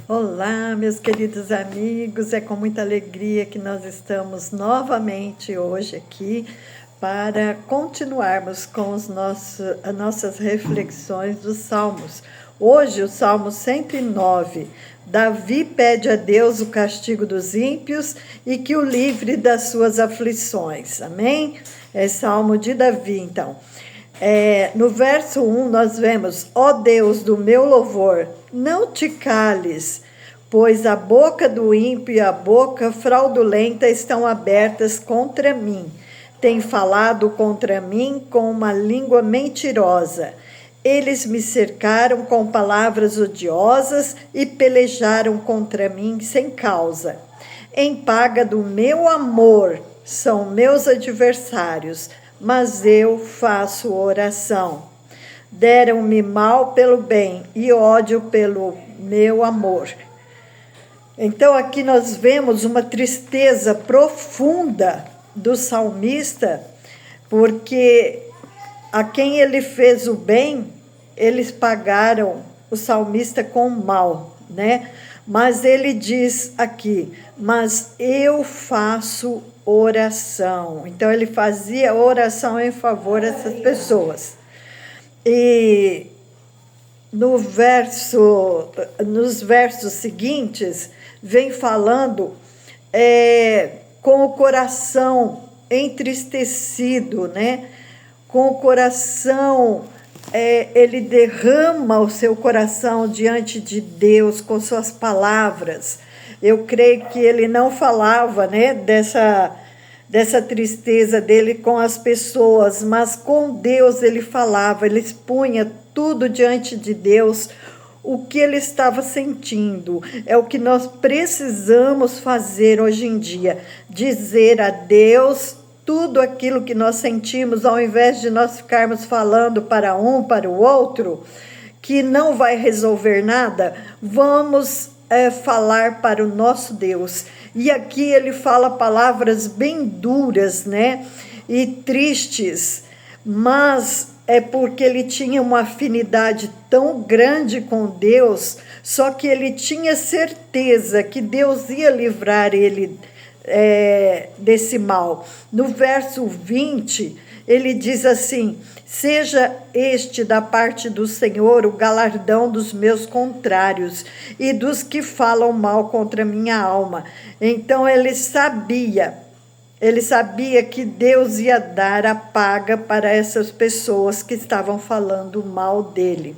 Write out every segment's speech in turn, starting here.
Olá, meus queridos amigos, é com muita alegria que nós estamos novamente hoje aqui para continuarmos com as nossas reflexões dos Salmos. Hoje, o Salmo 109. Davi pede a Deus o castigo dos ímpios e que o livre das suas aflições. Amém? É Salmo de Davi, então. No verso 1 nós vemos: ó Deus do meu louvor, não te cales, pois a boca do ímpio e a boca fraudulenta estão abertas contra mim. Tem falado contra mim com uma língua mentirosa. Eles me cercaram com palavras odiosas e pelejaram contra mim sem causa. Em paga do meu amor são meus adversários, mas eu faço oração. Deram-me mal pelo bem e ódio pelo meu amor. Então aqui nós vemos uma tristeza profunda do salmista, porque a quem ele fez o bem, eles pagaram o salmista com o mal, né? Mas ele diz aqui: mas eu faço oração. Então ele fazia oração em favor dessas pessoas. E nos versos seguintes, vem falando com o coração entristecido, né? Com o coração, ele derrama o seu coração diante de Deus com suas palavras. Eu creio que ele não falava, né, dessa tristeza dele com as pessoas, mas com Deus ele falava, ele expunha tudo diante de Deus, o que ele estava sentindo. É o que nós precisamos fazer hoje em dia, dizer a Deus tudo aquilo que nós sentimos, ao invés de nós ficarmos falando para um, para o outro, que não vai resolver nada. Vamos falar para o nosso Deus. E aqui ele fala palavras bem duras, né? E tristes, mas é porque ele tinha uma afinidade tão grande com Deus, só que ele tinha certeza que Deus ia livrar ele desse mal. No verso 20, ele diz assim: seja este da parte do Senhor o galardão dos meus contrários e dos que falam mal contra minha alma. Então ele sabia que Deus ia dar a paga para essas pessoas que estavam falando mal dele.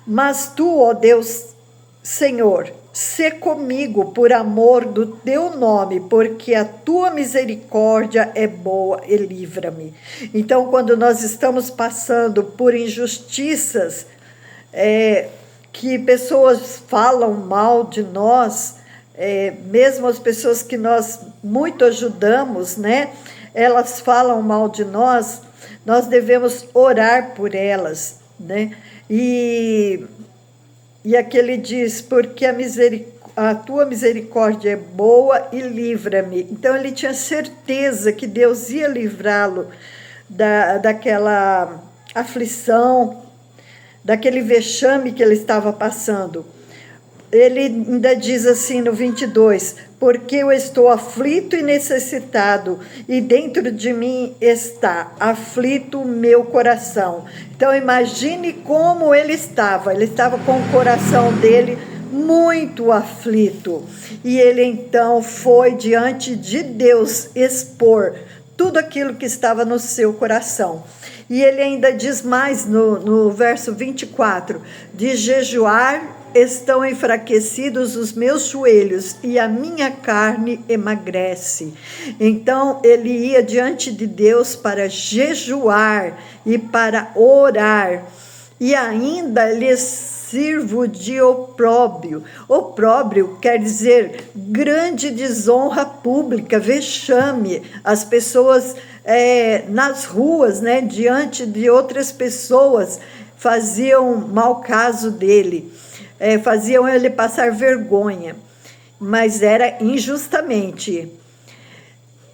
Mas tu, ó Deus, Senhor, sê comigo por amor do teu nome, porque a tua misericórdia é boa e livra-me. Então, quando nós estamos passando por injustiças, que pessoas falam mal de nós, mesmo as pessoas que nós muito ajudamos, né? Elas falam mal de nós, nós devemos orar por elas, né? E aqui ele diz: porque a tua misericórdia é boa e livra-me. Então ele tinha certeza que Deus ia livrá-lo daquela aflição, daquele vexame que ele estava passando. Ele ainda diz assim no 22, porque eu estou aflito e necessitado, e dentro de mim está aflito o meu coração. Então imagine como ele estava com o coração dele muito aflito, e ele então foi diante de Deus expor tudo aquilo que estava no seu coração. E ele ainda diz mais no verso 24, de jejuar estão enfraquecidos os meus joelhos e a minha carne emagrece. Então ele ia diante de Deus para jejuar e para orar, e ainda lhes sirvo de opróbrio. Opróbrio quer dizer grande desonra pública, vexame. As pessoas nas ruas, né, diante de outras pessoas, faziam mau caso dele. Faziam ele passar vergonha, mas era injustamente.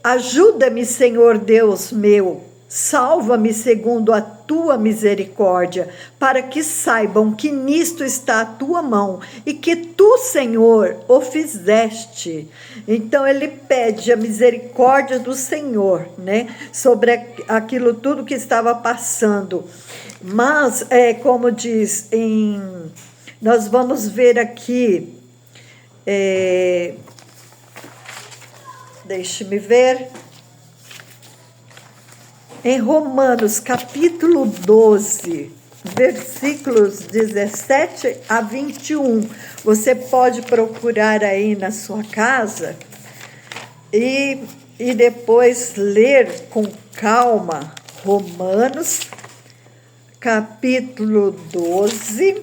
Ajuda-me, Senhor Deus meu, salva-me segundo a tua misericórdia, para que saibam que nisto está a tua mão e que tu, Senhor, o fizeste. Então ele pede a misericórdia do Senhor, né, sobre aquilo tudo que estava passando. Mas, como diz nós vamos ver aqui, deixe-me ver, em Romanos capítulo 12, versículos 17 a 21. Você pode procurar aí na sua casa e depois ler com calma Romanos capítulo 12,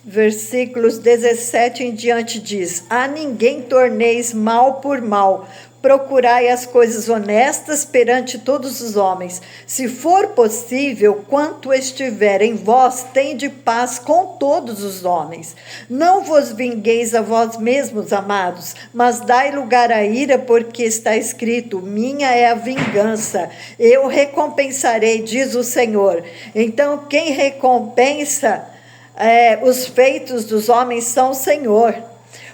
versículos 17 em diante diz: a ninguém torneis mal por mal, procurai as coisas honestas perante todos os homens. Se for possível, quanto estiver em vós, tende paz com todos os homens. Não vos vingueis a vós mesmos, amados, mas dai lugar à ira, porque está escrito: minha é a vingança, eu recompensarei, diz o Senhor. Então, quem recompensa os feitos dos homens são o Senhor.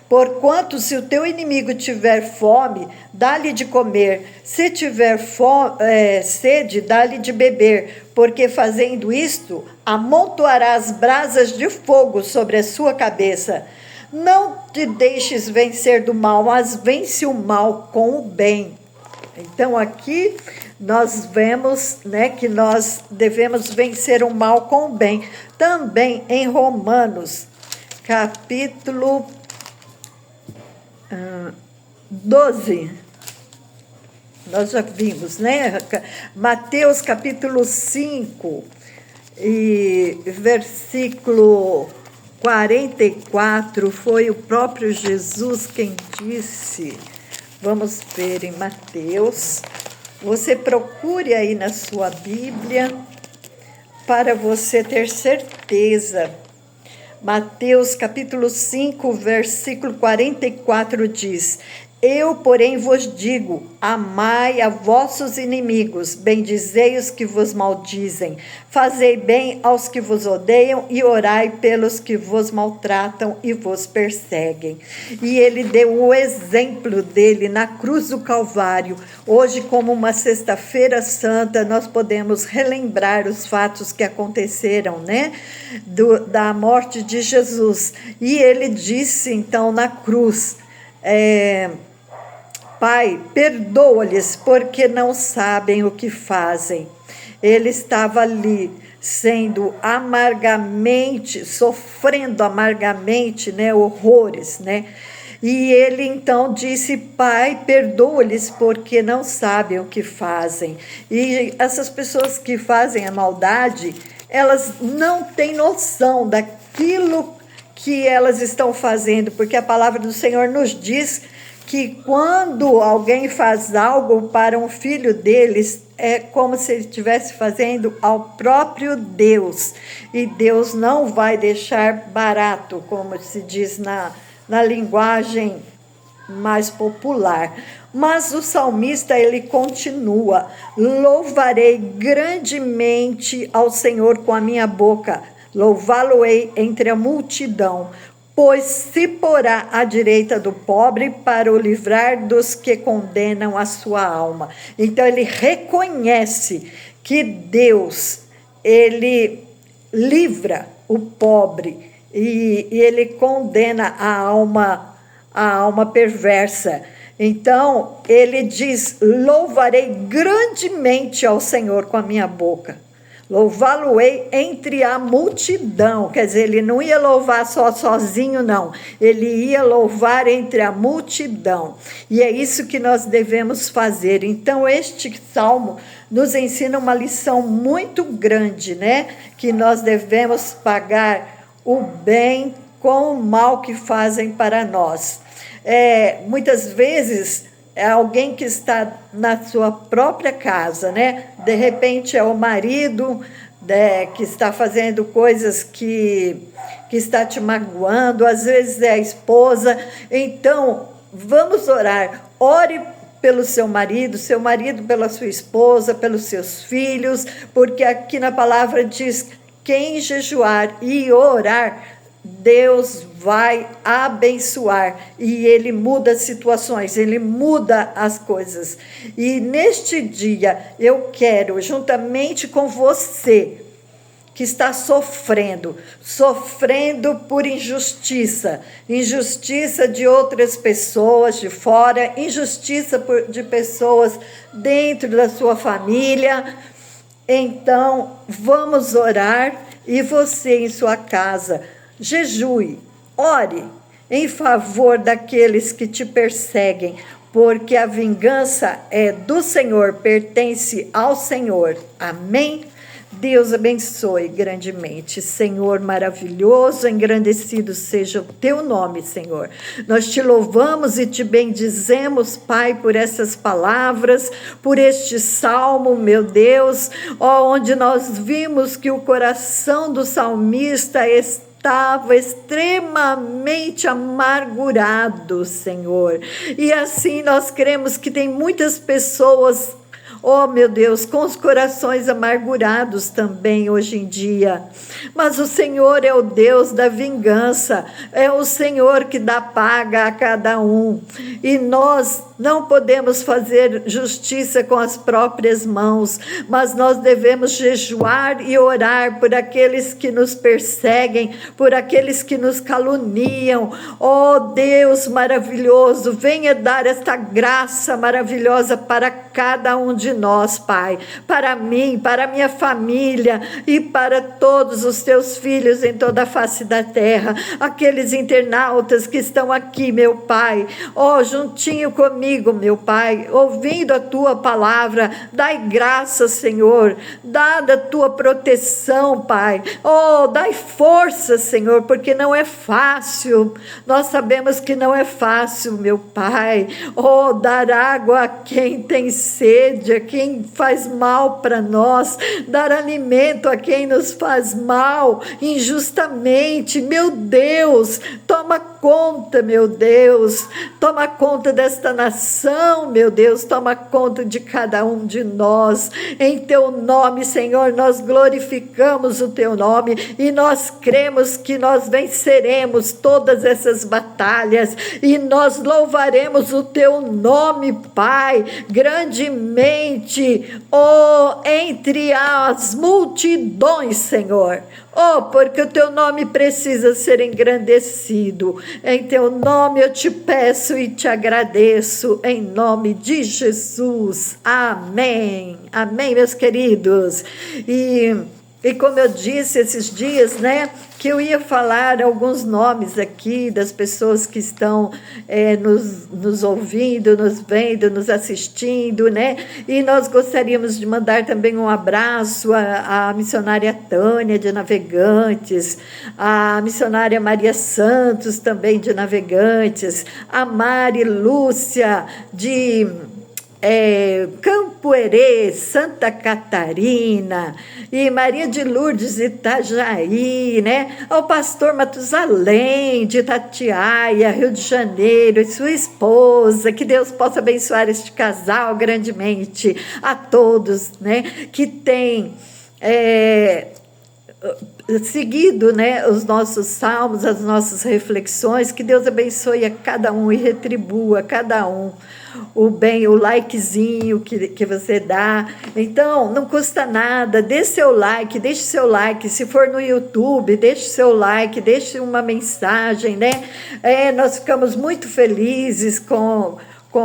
Porquanto, se o teu inimigo tiver fome, dá-lhe de comer. Se tiver sede, dá-lhe de beber. Porque fazendo isto, amontoarás brasas de fogo sobre a sua cabeça. Não te deixes vencer do mal, mas vence o mal com o bem. Então, aqui nós vemos, né, que nós devemos vencer o mal com o bem. Também em Romanos, capítulo 12, nós já vimos, né? Mateus capítulo 5 e versículo 44, foi o próprio Jesus quem disse. Vamos ver em Mateus. Você procure aí na sua Bíblia para você ter certeza. Mateus capítulo 5, versículo 44 diz: eu, porém, vos digo, amai a vossos inimigos, bendizei os que vos maldizem, fazei bem aos que vos odeiam e orai pelos que vos maltratam e vos perseguem. E ele deu o exemplo dele na cruz do Calvário. Hoje, como uma sexta-feira santa, nós podemos relembrar os fatos que aconteceram, né? Da morte de Jesus. E ele disse, então, na cruz, Pai, perdoa-lhes, porque não sabem o que fazem. Ele estava ali, sendo sofrendo amargamente, né, horrores, né? E ele então disse: Pai, perdoa-lhes, porque não sabem o que fazem. E essas pessoas que fazem a maldade, elas não têm noção daquilo que elas estão fazendo, porque a palavra do Senhor nos diz que quando alguém faz algo para um filho deles, é como se ele estivesse fazendo ao próprio Deus. E Deus não vai deixar barato, como se diz na linguagem mais popular. Mas o salmista, ele continua: louvarei grandemente ao Senhor com a minha boca, louvá-lo-ei entre a multidão, pois se porá à direita do pobre para o livrar dos que condenam a sua alma. Então ele reconhece que Deus, ele livra o pobre e ele condena a alma perversa. Então ele diz: louvarei grandemente ao Senhor com a minha boca, louvá-lo-ei entre a multidão. Quer dizer, ele não ia louvar sozinho, não. Ele ia louvar entre a multidão. E é isso que nós devemos fazer. Então, este salmo nos ensina uma lição muito grande, né? Que nós devemos pagar o bem com o mal que fazem para nós. Muitas vezes é alguém que está na sua própria casa, né? De repente é o marido, que está fazendo coisas que está te magoando, às vezes é a esposa. Então, vamos orar. Ore pelo seu marido pela sua esposa, pelos seus filhos, porque aqui na palavra diz: quem jejuar e orar, Deus vai abençoar, e Ele muda situações, Ele muda as coisas. E neste dia eu quero, juntamente com você, que está sofrendo por injustiça de outras pessoas de fora, injustiça de pessoas dentro da sua família. Então, vamos orar, e você em sua casa, jejue, ore em favor daqueles que te perseguem, porque a vingança é do Senhor, pertence ao Senhor. Amém? Deus abençoe grandemente. Senhor maravilhoso, engrandecido seja o teu nome, Senhor. Nós te louvamos e te bendizemos, Pai, por essas palavras, por este salmo, meu Deus, onde nós vimos que o coração do salmista estava extremamente amargurado, Senhor. E assim nós cremos que tem muitas pessoas, oh, meu Deus, com os corações amargurados também hoje em dia. Mas o Senhor é o Deus da vingança, é o Senhor que dá paga a cada um. E nós não podemos fazer justiça com as próprias mãos, mas nós devemos jejuar e orar por aqueles que nos perseguem, por aqueles que nos caluniam. Oh, Deus maravilhoso, venha dar esta graça maravilhosa para cada um de nós, Pai, para mim, para a minha família e para todos os teus filhos em toda a face da terra, aqueles internautas que estão aqui, meu Pai, oh, juntinho comigo, meu Pai, ouvindo a tua palavra. Dai graça, Senhor, dá da tua proteção, Pai, oh, dai força, Senhor, porque não é fácil, nós sabemos que não é fácil, meu Pai, oh, dar água a quem tem sede, a quem faz mal para nós, dar alimento a quem nos faz mal injustamente. Meu Deus, toma conta, meu Deus, toma conta desta nação, meu Deus, toma conta de cada um de nós. Em teu nome, Senhor, nós glorificamos o teu nome e nós cremos que nós venceremos todas essas batalhas e nós louvaremos o teu nome, Pai, grandemente, oh, entre as multidões, Senhor. Oh, porque o teu nome precisa ser engrandecido. Em teu nome eu te peço e te agradeço, em nome de Jesus. Amém. Amém, meus queridos. E como eu disse esses dias, né, que eu ia falar alguns nomes aqui das pessoas que estão nos ouvindo, nos vendo, nos assistindo, né? E nós gostaríamos de mandar também um abraço à missionária Tânia, de Navegantes, à missionária Maria Santos, também de Navegantes, a Mari Lúcia, de Campo Herê, Santa Catarina, e Maria de Lourdes, Itajaí, né? Ao pastor Matusalém, de Itatiaia, Rio de Janeiro, e sua esposa, que Deus possa abençoar este casal grandemente, a todos, né? Que tem seguido, né, os nossos salmos, as nossas reflexões. Que Deus abençoe a cada um e retribua a cada um o bem, o likezinho que você dá. Então, não custa nada, deixe seu like, se for no YouTube, deixe seu like, deixe uma mensagem, né? Nós ficamos muito felizes com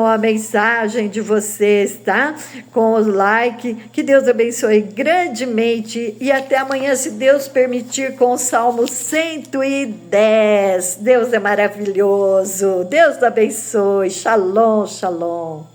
a mensagem de vocês, tá? Com o like. Que Deus abençoe grandemente e até amanhã, se Deus permitir, com o Salmo 110. Deus é maravilhoso. Deus abençoe. Shalom, shalom.